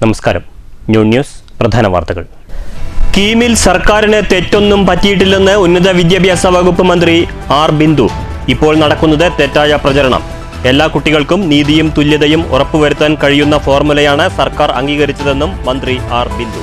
നമസ്കാരം. ന്യൂസ് പ്രധാന വാർത്തകൾ. കീമിൽ സർക്കാരിന് തെറ്റൊന്നും പറ്റിയിട്ടില്ലെന്ന് ഉന്നത വിദ്യാഭ്യാസ വകുപ്പ് മന്ത്രി ആർ ബിന്ദു. ഇപ്പോൾ നടക്കുന്നത് തെറ്റായ പ്രചരണം. എല്ലാ കുട്ടികൾക്കും നീതിയും തുല്യതയും ഉറപ്പുവരുത്താൻ കഴിയുന്ന ഫോർമുലയാണ് സർക്കാർ അംഗീകരിച്ചതെന്നും മന്ത്രി ആർ ബിന്ദു.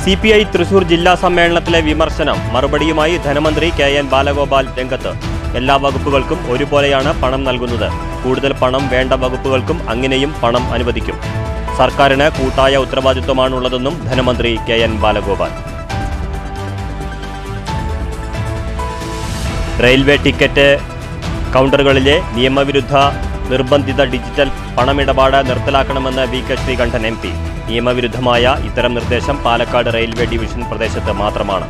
CPI തൃശൂർ ജില്ലാ സമ്മേളനത്തിലെ വിമർശനം. മറുപടിയുമായി ധനമന്ത്രി KN ബാലഗോപാൽ രംഗത്ത്. എല്ലാ വകുപ്പുകൾക്കും ഒരുപോലെയാണ് പണം നൽകുന്നത്. കൂടുതൽ പണം വേണ്ട വകുപ്പുകൾക്കും അങ്ങനെയും പണം അനുവദിക്കും. സർക്കാരിന് കൂട്ടായ ഉത്തരവാദിത്വമാണുള്ളതെന്നും ധനമന്ത്രി KN ബാലഗോപാൽ. റെയിൽവേ ടിക്കറ്റ് കൗണ്ടറുകളിലെ നിയമവിരുദ്ധ നിർബന്ധിത ഡിജിറ്റൽ പണമിടപാട് നിർത്തലാക്കണമെന്ന് VK ശ്രീകണ്ഠൻ MP. നിയമവിരുദ്ധമായ ഇത്തരം നിർദ്ദേശം പാലക്കാട് റെയിൽവേ ഡിവിഷൻ പ്രദേശത്ത് മാത്രമാണ്.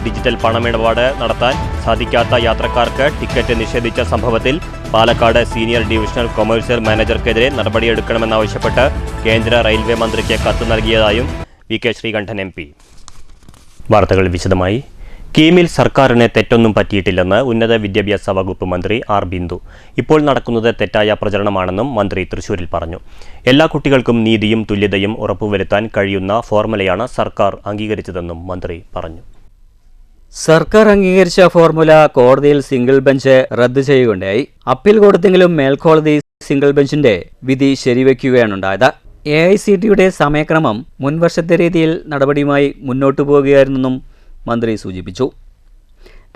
ഡിജിറ്റൽ പണമിടപാട് നടത്താൻ സാധിക്കാത്ത യാത്രക്കാർക്ക് ടിക്കറ്റ് നിഷേധിച്ച സംഭവത്തിൽ പാലക്കാട് സീനിയർ ഡിവിഷണൽ കൊമേഴ്സ്യൽ മാനേജർക്കെതിരെ നടപടിയെടുക്കണമെന്നാവശ്യപ്പെട്ട് കേന്ദ്ര റെയിൽവേ മന്ത്രിക്ക് കത്ത് നൽകിയതായും VK ശ്രീകണ്ഠൻ MP. വാർത്തകൾ വിശദമായി. കീമിൽ സർക്കാരിന് തെറ്റൊന്നും പറ്റിയിട്ടില്ലെന്ന് ഉന്നത വിദ്യാഭ്യാസ വകുപ്പ് മന്ത്രി ആർ ബിന്ദു. ഇപ്പോൾ നടക്കുന്നത് തെറ്റായ പ്രചരണമാണെന്നും മന്ത്രി തൃശൂരിൽ പറഞ്ഞു. എല്ലാ കുട്ടികൾക്കും നീതിയും തുല്യതയും ഉറപ്പുവരുത്താൻ കഴിയുന്ന ഫോർമുലയാണ് സർക്കാർ അംഗീകരിച്ചതെന്നും മന്ത്രി പറഞ്ഞു. സർക്കാർ അംഗീകരിച്ച ഫോർമുല കോടതിയിൽ സിംഗിൾ ബെഞ്ച് റദ്ദു ചെയ്യുകയുണ്ടായി. അപ്പീൽ കൊടുത്തെങ്കിലും മേൽക്കോടതി സിംഗിൾ ബെഞ്ചിന്റെ വിധി ശരിവയ്ക്കുകയാണുണ്ടായത്. AICTയുടെ സമയക്രമം മുൻവർഷത്തെ രീതിയിൽ നടപടിയുമായി മുന്നോട്ടു പോവുകയായിരുന്നെന്നും മന്ത്രി സൂചിപ്പിച്ചു.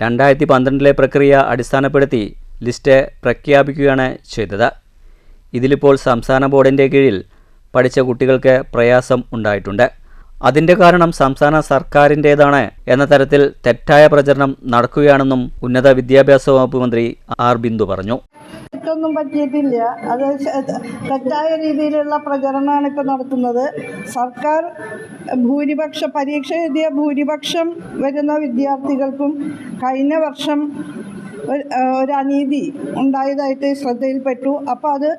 2012 പ്രക്രിയ അടിസ്ഥാനപ്പെടുത്തി ലിസ്റ്റ് പ്രഖ്യാപിക്കുകയാണ് ചെയ്തത്. ഇതിലിപ്പോൾ സംസ്ഥാന ബോർഡിൻ്റെ കീഴിൽ പഠിച്ച കുട്ടികൾക്ക് പ്രയാസം ഉണ്ടായിട്ടുണ്ട്. അതിൻ്റെ കാരണം സംസ്ഥാന സർക്കാരിൻ്റേതാണ് എന്ന തരത്തിൽ തെറ്റായ പ്രചരണം നടക്കുകയാണെന്നും ഉന്നത വിദ്യാഭ്യാസ വകുപ്പ് മന്ത്രി ആർ ബിന്ദു പറഞ്ഞു. തെറ്റൊന്നും പറ്റിയിട്ടില്ല. അത് തെറ്റായ രീതിയിലുള്ള പ്രചരണമാണ് ഇപ്പോൾ നടത്തുന്നത്. സർക്കാർ പരീക്ഷ എഴുതിയ ഭൂരിപക്ഷം വരുന്ന വിദ്യാർത്ഥികൾക്കും കഴിഞ്ഞ വർഷം ഒരു അനീതി ഉണ്ടായതായിട്ട് ശ്രദ്ധയിൽപ്പെട്ടു. അപ്പോൾ അത്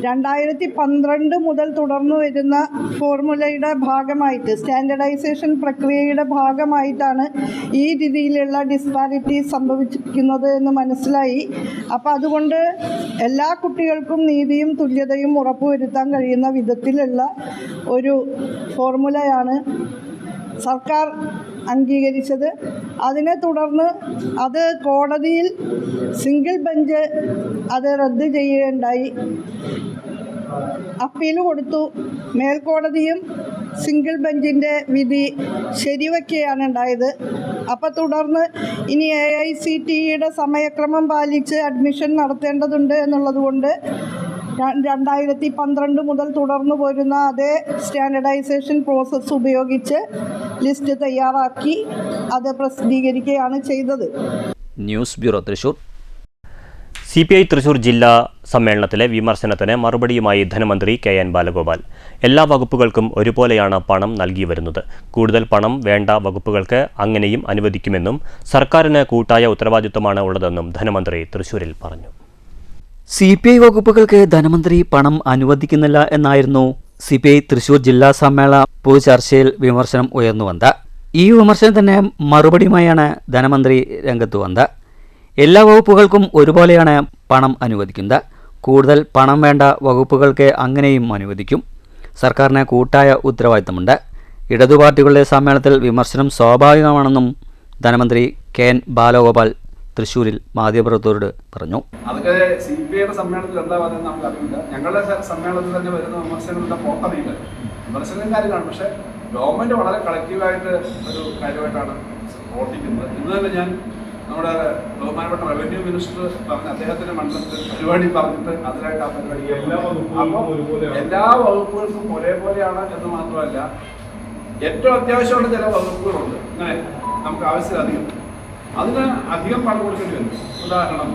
2012 മുതൽ തുടർന്നു വരുന്ന ഫോർമുലയുടെ ഭാഗമായിട്ട്, സ്റ്റാൻഡർഡൈസേഷൻ പ്രക്രിയയുടെ ഭാഗമായിട്ടാണ് ഈ രീതിയിലുള്ള ഡിസ്പാരിറ്റി സംഭവിച്ചിരിക്കുന്നത് എന്ന് മനസ്സിലായി. അപ്പോൾ അതുകൊണ്ട് എല്ലാ കുട്ടികൾക്കും നീതിയും തുല്യതയും ഉറപ്പുവരുത്താൻ കഴിയുന്ന വിധത്തിലുള്ള ഒരു ഫോർമുലയാണ് സർക്കാർ അംഗീകരിച്ചത്. അതിനെ തുടർന്ന് അത് കോടതിയിൽ സിംഗിൾ ബെഞ്ച് അത് റദ്ദ് ചെയ്യുകയുണ്ടായി. അപ്പീൽ കൊടുത്തു. മേൽക്കോടതിയും സിംഗിൾ ബെഞ്ചിൻ്റെ വിധി ശരിവയ്ക്കുകയാണ് ഉണ്ടായത്. അപ്പോൾ തുടർന്ന് ഇനി AICTEയുടെ സമയക്രമം പാലിച്ച് അഡ്മിഷൻ നടത്തേണ്ടതുണ്ട് എന്നുള്ളതുകൊണ്ട് 2012 മുതൽ തുടർന്നു പോരുന്ന അതേ സ്റ്റാൻഡർഡൈസേഷൻ പ്രോസസ്സ് ഉപയോഗിച്ച് ലിസ്റ്റ് തയ്യാറാക്കി അത് പ്രസിദ്ധീകരിക്കുകയാണ് ചെയ്തത്. News bureau Thrissur. CPI Thrissur ജില്ലാ സമ്മേളനത്തിലെ വിമർശനത്തിന് മറുപടിയുമായി ധനമന്ത്രി KN ബാലഗോപാൽ. എല്ലാ വകുപ്പുകൾക്കും ഒരുപോലെയാണ് പണം നൽകി വരുന്നത്. കൂടുതൽ പണം വേണ്ട വകുപ്പുകൾക്ക് അങ്ങനെയും അനുവദിക്കുമെന്നും സർക്കാരിന് കൂട്ടായ ഉത്തരവാദിത്വമാണ് ഉള്ളതെന്നും ധനമന്ത്രി തൃശൂരിൽ പറഞ്ഞു. CPI വകുപ്പുകൾക്ക് ധനമന്ത്രി പണം അനുവദിക്കുന്നില്ല എന്നായിരുന്നു CPI തൃശൂർ ജില്ലാ സമ്മേളന പൊതുചർച്ചയിൽ വിമർശനം ഉയർന്നു വന്നത്. ഈ വിമർശനത്തിന് മറുപടിയുമായാണ് ധനമന്ത്രി രംഗത്ത് വന്നത്. എല്ലാ വകുപ്പുകൾക്കും ഒരുപോലെയാണ് പണം അനുവദിക്കുന്നത്. കൂടുതൽ പണം വേണ്ട വകുപ്പുകൾക്ക് അങ്ങനെയും അനുവദിക്കും. സർക്കാരിന് കൂട്ടായ ഉത്തരവാദിത്തമുണ്ട്. ഇടതുപാർട്ടികളുടെ സമ്മേളനത്തിൽ വിമർശനം സ്വാഭാവികമാണെന്നും ധനമന്ത്രി KN ബാലഗോപാൽ തൃശ്ശൂരിൽ മാധ്യമപ്രവർത്തകരോട് പറഞ്ഞു. അതൊക്കെ CPIയുടെ സമ്മേളനത്തിൽ എന്താ പറയുന്നത് നമുക്ക് അറിയില്ല. ഞങ്ങളുടെ സമ്മേളനത്തിൽ തന്നെ വരുന്ന വിമർശനങ്ങളുടെ പുറത്തറിയില്ല. വിമർശനം കാര്യമാണ്. പക്ഷേ ഗവൺമെൻറ് വളരെ കളക്റ്റീവായിട്ട് ഒരു കാര്യമായിട്ടാണ് പ്രവർത്തിക്കുന്നത്. ഇന്ന് തന്നെ ഞാൻ നമ്മുടെ ബഹുമാനപ്പെട്ട റവന്യൂ മിനിസ്റ്റർ പറഞ്ഞ അദ്ദേഹത്തിൻ്റെ മണ്ഡലത്തിൽ പരിപാടി പറഞ്ഞിട്ട് അതിനായിട്ട് ആ പരിപാടി എല്ലാ വകുപ്പുകൾക്കും ഒരേപോലെയാണ് എന്ന് മാത്രമല്ല, ഏറ്റവും അത്യാവശ്യമുള്ള ചില വകുപ്പുകളുണ്ട്. ഇങ്ങനെ നമുക്ക് ആവശ്യത്തിലധികം അതിന് അധികം പണം കൊടുക്കേണ്ടി വരും. ഉദാഹരണം,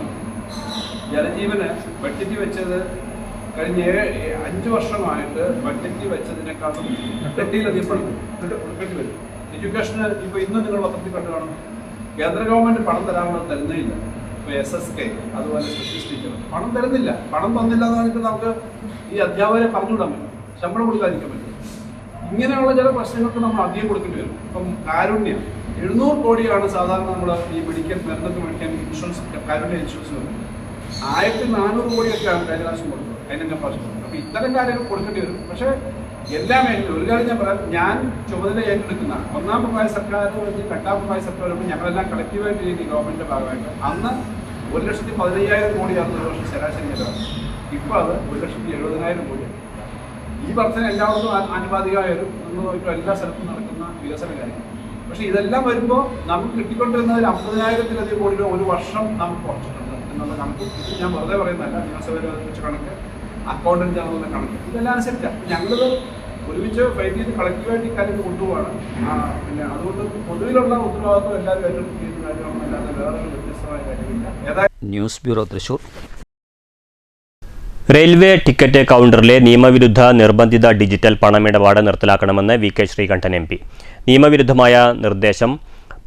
ജലജീവന് ബഡ്ജറ്റ് വെച്ചത് കഴിഞ്ഞ 5 വർഷമായിട്ട് ബഡ്ജറ്റ് വെച്ചതിനേക്കാളും ഇരട്ടിയിലധികം പണം കൊടുക്കേണ്ടി വരും. എഡ്യൂക്കേഷന് ഇപ്പോൾ ഇന്ന് നിങ്ങൾ പത്രത്തിൽ കണ്ടു കാണും, കേന്ദ്ര ഗവൺമെൻറ് പണം തരാമെന്ന് തരുന്നില്ല. ഇപ്പോൾ SSK അതുപോലെ സ്പെഷ്യൽ ടീച്ചർ പണം തരുന്നില്ല. പണം തന്നില്ല എന്ന് പറഞ്ഞിട്ട് നമുക്ക് ഈ അധ്യാപകരെ പറഞ്ഞുവിടാൻ പറ്റും, ശമ്പളം കൊടുക്കാതിരിക്കാൻ പറ്റും. ഇങ്ങനെയുള്ള ചില പ്രശ്നങ്ങൾക്ക് നമ്മൾ അധികം കൊടുക്കേണ്ടി വരും. ഇപ്പം കാരുണ്യം 700 കോടിയാണ് സാധാരണ നമ്മൾ ഈ മെഡിക്കൽ മരുന്നൊക്കെ മേടിക്കാൻ ഇൻഷുറൻസ് കാരുണ്യ ഇൻഷുറൻസ് വരുന്നത്. 1400 കോടിയൊക്കെയാണ് കഴിഞ്ഞ പ്രാവശ്യം കൊടുത്തത്. അതിനെന്നെ പ്രശ്നം. അപ്പോൾ ഇത്തരം കാര്യങ്ങൾ കൊടുക്കേണ്ടി വരും. പക്ഷേ എല്ലാ മേഖലയിലും ഒരു കാര്യം ഞാൻ പറയാം, ഞാൻ ചുമതല ഏറ്റെടുക്കുന്ന ഒന്നാം പിണറായി സർക്കാർ കഴിഞ്ഞ് രണ്ടാം പിണറായി സർക്കാർ വരുമ്പോൾ ഞങ്ങളെല്ലാം കളക്റ്റീവായിട്ട് ഈ ഗവൺമെൻറ്റിൻ്റെ ഭാഗമായിട്ട് അന്ന് 1,15,000 കോടിയായിരുന്നു ഒരു വർഷം ശരാശരി ചെലവ്. ഇപ്പോൾ അത് 1,70,000 കോടി. ഈ വർധന എല്ലാവർക്കും ആനുപാതികമായാലും എന്ന് നോക്കിയിട്ട് എല്ലാ സ്ഥലത്തും നടക്കുന്ന വികസന കാര്യങ്ങൾ. പക്ഷേ ഇതെല്ലാം വരുമ്പോൾ നമുക്ക് കിട്ടിക്കൊണ്ടിരുന്നതിൽ 50,000-ലധികം കോടി രൂപ ഒരു വർഷം നമുക്ക് കുറച്ചിട്ടുണ്ട് എന്നുള്ള കണക്ക്. ഇത് ഞാൻ വെറുതെ പറയുന്നതല്ല, നിയമസഭയിൽ വെച്ച കണക്ക്, അക്കൗണ്ടന്റ് ജനറലിൻ്റെ കണക്ക്, ഇതെല്ലാം അനുസരിച്ചാണ് ഞങ്ങളിത് ഒരുമിച്ച് ഫൈറ്റ് ചെയ്ത് കളക്റ്റീവായിട്ട് ഈ കാര്യം കൊണ്ടുപോവാണ്. പിന്നെ അതുകൊണ്ട് പൊതുവിലുള്ള ഉത്തരവാദിത്വം എല്ലാവരും ഏറ്റെടുത്ത് ചെയ്യുന്ന കാര്യമാണ്, അല്ലാതെ വേറൊരു വ്യത്യസ്തമായ കാര്യമില്ല. ഏതായാലും news bureau Thrissur. Railway ticket കൗണ്ടറിലെ നിയമവിരുദ്ധ നിർബന്ധിത ഡിജിറ്റൽ പണമിടപാട് നിർത്തലാക്കണമെന്ന് V K Sreekandan M P. നിയമവിരുദ്ധമായ നിർദ്ദേശം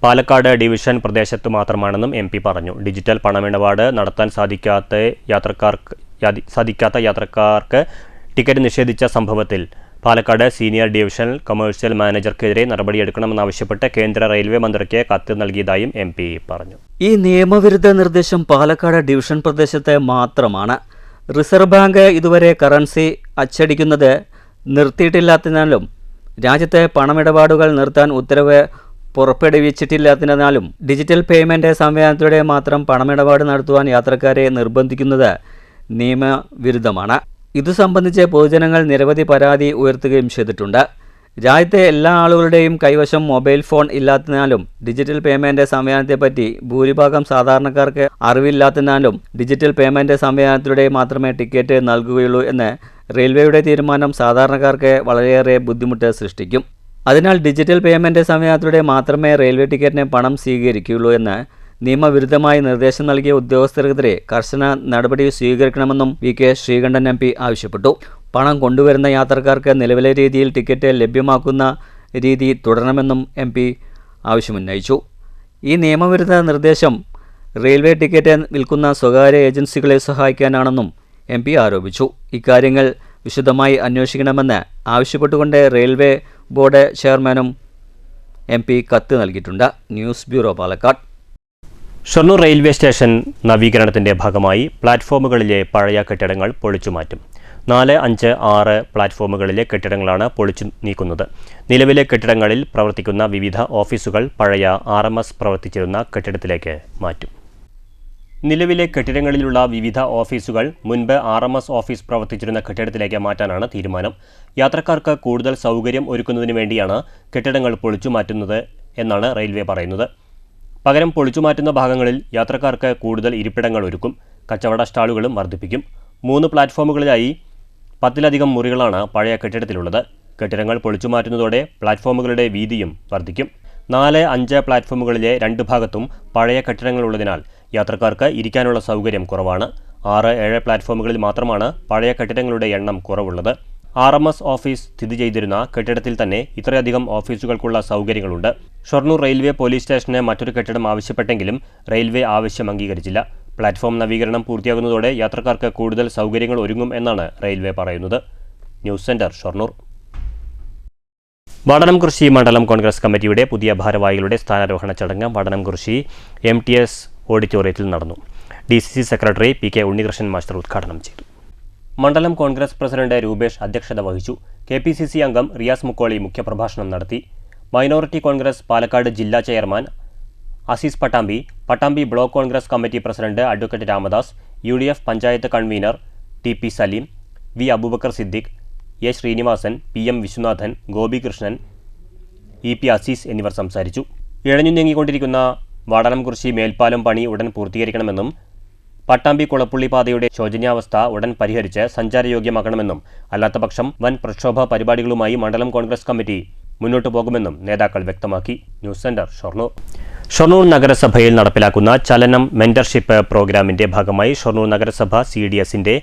പാലക്കാട് ഡിവിഷൻ പ്രദേശത്ത് മാത്രമാണെന്നും എം പി പറഞ്ഞു. ഡിജിറ്റൽ പണമിടപാട് നടത്താൻ സാധിക്കാത്ത യാത്രക്കാർക്ക് ടിക്കറ്റ് നിഷേധിച്ച സംഭവത്തിൽ പാലക്കാട് സീനിയർ ഡിവിഷണൽ കൊമേഴ്സ്യൽ മാനേജർക്കെതിരെ നടപടിയെടുക്കണമെന്നാവശ്യപ്പെട്ട് കേന്ദ്ര റെയിൽവേ മന്ത്രിക്ക് കത്ത് നൽകിയതായും എം പി പറഞ്ഞു. ഈ നിയമവിരുദ്ധ നിർദ്ദേശം പാലക്കാട് ഡിവിഷൻ പ്രദേശത്തെ മാത്രമാണ്. റിസർവ് ബാങ്ക് ഇതുവരെ കറൻസി അച്ചടിക്കുന്നത് നിർത്തിയിട്ടില്ലാത്തതിനാലും രാജ്യത്തെ പണമിടപാടുകൾ നിർത്താൻ ഉത്തരവ് പുറപ്പെടുവിച്ചിട്ടില്ലാത്തതിനാലും ഡിജിറ്റൽ പേയ്മെൻറ്റ് സംവിധാനത്തിലൂടെ മാത്രം പണമിടപാട് നടത്തുവാൻ യാത്രക്കാരെ നിർബന്ധിക്കുന്നത് നിയമവിരുദ്ധമാണ്. ഇതു സംബന്ധിച്ച് പൊതുജനങ്ങൾ നിരവധി പരാതി ഉയർത്തുകയും ചെയ്തിട്ടുണ്ട്. രാജ്യത്തെ എല്ലാ ആളുകളുടെയും കൈവശം മൊബൈൽ ഫോൺ ഇല്ലാത്തതിനാലും ഡിജിറ്റൽ പേയ്മെൻറ്റ് സംവിധാനത്തെപ്പറ്റി ഭൂരിഭാഗം സാധാരണക്കാർക്ക് അറിവില്ലാത്തതിനാലും ഡിജിറ്റൽ പേയ്മെൻറ്റ് സംവിധാനത്തിലൂടെ മാത്രമേ ടിക്കറ്റ് നൽകുകയുള്ളൂ എന്ന് റെയിൽവേയുടെ തീരുമാനം സാധാരണക്കാർക്ക് വളരെയേറെ ബുദ്ധിമുട്ട് സൃഷ്ടിക്കും. അതിനാൽ ഡിജിറ്റൽ പേയ്മെൻറ്റ് സംവിധാനത്തിലൂടെ മാത്രമേ റെയിൽവേ ടിക്കറ്റിന് പണം സ്വീകരിക്കുകയുള്ളൂ എന്ന് നിയമവിരുദ്ധമായി നിർദ്ദേശം നൽകിയ ഉദ്യോഗസ്ഥർക്കെതിരെ കർശന നടപടി സ്വീകരിക്കണമെന്നും V K Sreekandan M P ആവശ്യപ്പെട്ടു. പണം കൊണ്ടുവരുന്ന യാത്രക്കാർക്ക് നിലവിലെ രീതിയിൽ ടിക്കറ്റ് ലഭ്യമാക്കുന്ന രീതി തുടരണമെന്നും എം പി ആവശ്യമുന്നയിച്ചു. ഈ നിയമവിരുദ്ധ നിർദ്ദേശം റെയിൽവേ ടിക്കറ്റ് വിൽക്കുന്ന സ്വകാര്യ ഏജൻസികളെ സഹായിക്കാനാണെന്നും എം പി ആരോപിച്ചു. ഇക്കാര്യങ്ങൾ വിശദമായി അന്വേഷിക്കണമെന്ന് ആവശ്യപ്പെട്ടുകൊണ്ട് റെയിൽവേ ബോർഡ് ചെയർമാനും എം പി കത്ത് നൽകിയിട്ടുണ്ട്. News bureau, Palakkad. Shoranur railway station നവീകരണത്തിന്റെ ഭാഗമായി പ്ലാറ്റ്ഫോമുകളിലെ പഴയ കെട്ടിടങ്ങൾ പൊളിച്ചുമാറ്റും. 4, 5, 6 പ്ലാറ്റ്ഫോമുകളിലെ കെട്ടിടങ്ങളാണ് പൊളിച്ചു നീക്കുന്നത്. നിലവിലെ കെട്ടിടങ്ങളിൽ പ്രവർത്തിക്കുന്ന വിവിധ ഓഫീസുകൾ പഴയ RMS പ്രവർത്തിച്ചിരുന്ന കെട്ടിടത്തിലേക്ക് മാറ്റും. നിലവിലെ കെട്ടിടങ്ങളിലുള്ള വിവിധ ഓഫീസുകൾ മുൻപ് RMS ഓഫീസ് പ്രവർത്തിച്ചിരുന്ന കെട്ടിടത്തിലേക്ക് മാറ്റാനാണ് തീരുമാനം. യാത്രക്കാർക്ക് കൂടുതൽ സൗകര്യം ഒരുക്കുന്നതിന് വേണ്ടിയാണ് കെട്ടിടങ്ങൾ പൊളിച്ചു മാറ്റുന്നത് എന്നാണ് റെയിൽവേ പറയുന്നത്. പകരം പൊളിച്ചുമാറ്റുന്ന ഭാഗങ്ങളിൽ യാത്രക്കാർക്ക് കൂടുതൽ ഇരിപ്പിടങ്ങൾ ഒരുക്കും. കച്ചവട സ്റ്റാളുകളും വർദ്ധിപ്പിക്കും. 3 പ്ലാറ്റ്ഫോമുകളിലായി 10-ലധികം മുറികളാണ് പഴയ കെട്ടിടത്തിലുള്ളത്. കെട്ടിടങ്ങൾ പൊളിച്ചുമാറ്റുന്നതോടെ പ്ലാറ്റ്ഫോമുകളുടെ വീതിയും വർദ്ധിക്കും. 4, 5 പ്ലാറ്റ്ഫോമുകളിലെ 2 ഭാഗത്തും പഴയ കെട്ടിടങ്ങളുള്ളതിനാൽ യാത്രക്കാർക്ക് ഇരിക്കാനുള്ള സൗകര്യം കുറവാണ്. 6, 7 പ്ലാറ്റ്ഫോമുകളിൽ മാത്രമാണ് പഴയ കെട്ടിടങ്ങളുടെ എണ്ണം കുറവുള്ളത്. RMS ഓഫീസ് സ്ഥിതി ചെയ്തിരുന്ന കെട്ടിടത്തിൽ തന്നെ ഇത്രയധികം ഓഫീസുകൾക്കുള്ള സൗകര്യങ്ങളുണ്ട്. ഷൊർണൂർ റെയിൽവേ പോലീസ് സ്റ്റേഷന് മറ്റൊരു കെട്ടിടം ആവശ്യപ്പെട്ടെങ്കിലും റെയിൽവേ ആവശ്യം അംഗീകരിച്ചില്ല. പ്ലാറ്റ്ഫോം നവീകരണം പൂർത്തിയാകുന്നതോടെ യാത്രക്കാർക്ക് കൂടുതൽ സൗകര്യങ്ങൾ ഒരുങ്ങും എന്നാണ് റെയിൽവേ പറയുന്നത്. News centre, Shoranur. വടനംകുറിശി മണ്ഡലം കോൺഗ്രസ് കമ്മിറ്റിയുടെ പുതിയ ഭാരവാഹികളുടെ സ്ഥാനാരോഹണ ചടങ്ങ് വടനംകുറിശി MTS ഓഡിറ്റോറിയത്തിൽ നടന്നു. DCC secretary PK Unnikrishnan master ഉദ്ഘാടനം ചെയ്തു. മണ്ഡലം കോൺഗ്രസ് പ്രസിഡന്റ് രൂപേഷ് അധ്യക്ഷത വഹിച്ചു. KPCC അംഗം റിയാസ് മുക്കോളി മുഖ്യപ്രഭാഷണം നടത്തി. മൈനോറിറ്റി കോൺഗ്രസ് പാലക്കാട് ജില്ലാ chairman Azeez Pattambi block Congress committee president advocate Ramadas, UDF panchayat convener TP Saleem, V Aboobacker Siddique, A Sreenivasan, PM Viswanathan, Gopikrishnan, EP Azeez എന്നിവർ സംസാരിച്ചു. ഇഴഞ്ഞു നീങ്ങിക്കൊണ്ടിരിക്കുന്ന വടനംകുറിശി മേൽപ്പാലം പണി ഉടൻ പൂർത്തീകരിക്കണമെന്നും പട്ടാമ്പി കുളപ്പുള്ളി പാതയുടെ ശോചനീയാവസ്ഥ ഉടൻ പരിഹരിച്ച് സഞ്ചാരയോഗ്യമാക്കണമെന്നും അല്ലാത്തപക്ഷം വൻ പ്രക്ഷോഭ പരിപാടികളുമായി മണ്ഡലം കോൺഗ്രസ് കമ്മിറ്റി മുന്നോട്ടു പോകുമെന്നും നേതാക്കൾ വ്യക്തമാക്കി. News centre, Shoranur. ഷൊർണൂർ നഗരസഭയിൽ നടപ്പിലാക്കുന്ന ചലനം മെന്റർഷിപ്പ് പ്രോഗ്രാമിന്റെ ഭാഗമായി ഷൊർണൂർ നഗരസഭ CDSന്റെ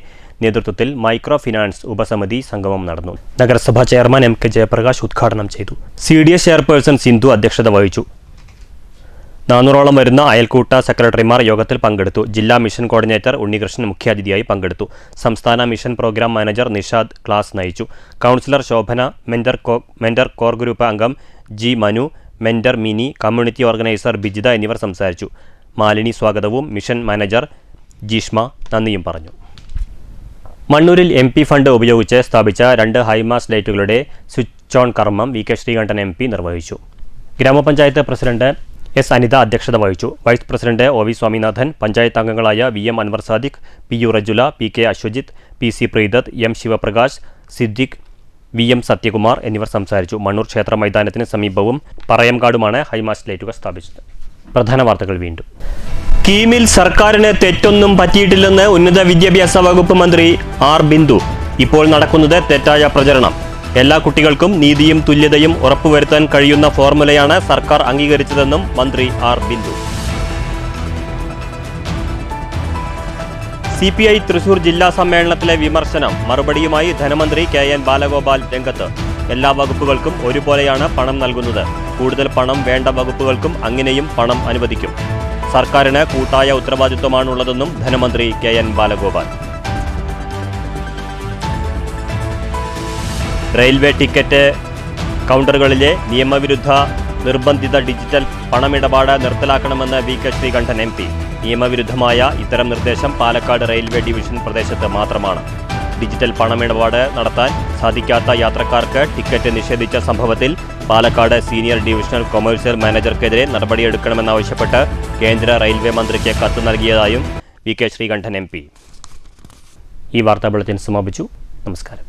നേതൃത്വത്തിൽ മൈക്രോ ഫിനാൻസ് ഉപസമിതി സംഗമം നടന്നു. നഗരസഭാ ചെയർമാൻ MK ജയപ്രകാശ് ഉദ്ഘാടനം ചെയ്തു. CDS ചെയർപേഴ്സൺ സിന്ധു അധ്യക്ഷത വഹിച്ചു. 400ഓളം വരുന്ന അയൽക്കൂട്ട സെക്രട്ടറിമാർ യോഗത്തിൽ പങ്കെടുത്തു. ജില്ലാ മിഷൻ കോർഡിനേറ്റർ ഉണ്ണികൃഷ്ണൻ മുഖ്യാതിഥിയായി പങ്കെടുത്തു. സംസ്ഥാന mission programme manager Nishad class നയിച്ചു. Councillor Shobhana, mentor core group അംഗം G Manu, mentor Mini, community organiser Bijitha എന്നിവർ സംസാരിച്ചു. മാലിനി സ്വാഗതവും മിഷൻ മാനേജർ ജീഷ്മ നന്ദിയും പറഞ്ഞു. മണ്ണൂരിൽ MP ഫണ്ട് ഉപയോഗിച്ച് സ്ഥാപിച്ച 2 ഹൈമാസ്റ്റ് ലൈറ്റുകളുടെ സ്വിച്ച് ഓൺ കർമ്മം VK ശ്രീകണ്ഠൻ MP നിർവഹിച്ചു. ഗ്രാമപഞ്ചായത്ത് പ്രസിഡന്റ് S. അനിത അധ്യക്ഷത വഹിച്ചു. Vice president OV Swaminathan, panchayat അംഗങ്ങളായ VM Anwar Sadiq, PU Rajula, PK Ashwajith, PC പ്രീതത്ത്, M. Sivaprakash, Siddique, VM Sathyakumar എന്നിവർ സംസാരിച്ചു. മണ്ണൂർ ക്ഷേത്ര മൈതാനത്തിന് സമീപവും പറയംകാടുമാണ് ഹൈമാസ്റ്റ് ലൈറ്റുകൾ സ്ഥാപിച്ചത്. പ്രധാന വാർത്തകൾ വീണ്ടും. കീമിൽ സർക്കാരിന് തെറ്റൊന്നും പറ്റിയിട്ടില്ലെന്ന് ഉന്നത വിദ്യാഭ്യാസ വകുപ്പ് മന്ത്രി R. ബിന്ദു. ഇപ്പോൾ നടക്കുന്നത് തെറ്റായ പ്രചരണം. എല്ലാ കുട്ടികൾക്കും നീതിയും തുല്യതയും ഉറപ്പുവരുത്താൻ കഴിയുന്ന ഫോർമുലയാണ് സർക്കാർ അംഗീകരിച്ചതെന്നും മന്ത്രി R. ബിന്ദു. CPI തൃശൂർ ജില്ലാ സമ്മേളനത്തിലെ വിമർശനം. മറുപടിയുമായി ധനമന്ത്രി KN ബാലഗോപാൽ രംഗത്ത്. എല്ലാ വകുപ്പുകൾക്കും ഒരുപോലെയാണ് പണം നൽകുന്നത്. കൂടുതൽ പണം വേണ്ട വകുപ്പുകൾക്കും അങ്ങനെയും പണം അനുവദിക്കും. സർക്കാരിന് കൂട്ടായ ഉത്തരവാദിത്വമാണുള്ളതെന്നും ധനമന്ത്രി KN ബാലഗോപാൽ. റെയിൽവേ ടിക്കറ്റ് കൗണ്ടറുകളിലെ നിയമവിരുദ്ധ നിർബന്ധിത ഡിജിറ്റൽ പണമിടപാട് നിർത്തലാക്കണമെന്ന് VK ശ്രീകണ്ഠൻ MP. നിയമവിരുദ്ധമായ ഇത്തരം നിർദ്ദേശം പാലക്കാട് റെയിൽവേ ഡിവിഷൻ പ്രദേശത്ത് മാത്രമാണ്. ഡിജിറ്റൽ പണമിടപാട് നടത്താൻ സാധിക്കാത്ത യാത്രക്കാർക്ക് ടിക്കറ്റ് നിഷേധിച്ച സംഭവത്തിൽ പാലക്കാട് സീനിയർ ഡിവിഷണൽ കൊമേഴ്സ്യൽ മാനേജർക്കെതിരെ നടപടിയെടുക്കണമെന്നാവശ്യപ്പെട്ട് കേന്ദ്ര റെയിൽവേ മന്ത്രിക്ക് കത്ത് നൽകിയതായും VK ശ്രീകണ്ഠൻ MP. ഈ വാർത്താ ബുള്ളറ്റിൻ സമാപിച്ചു. നമസ്കാരം.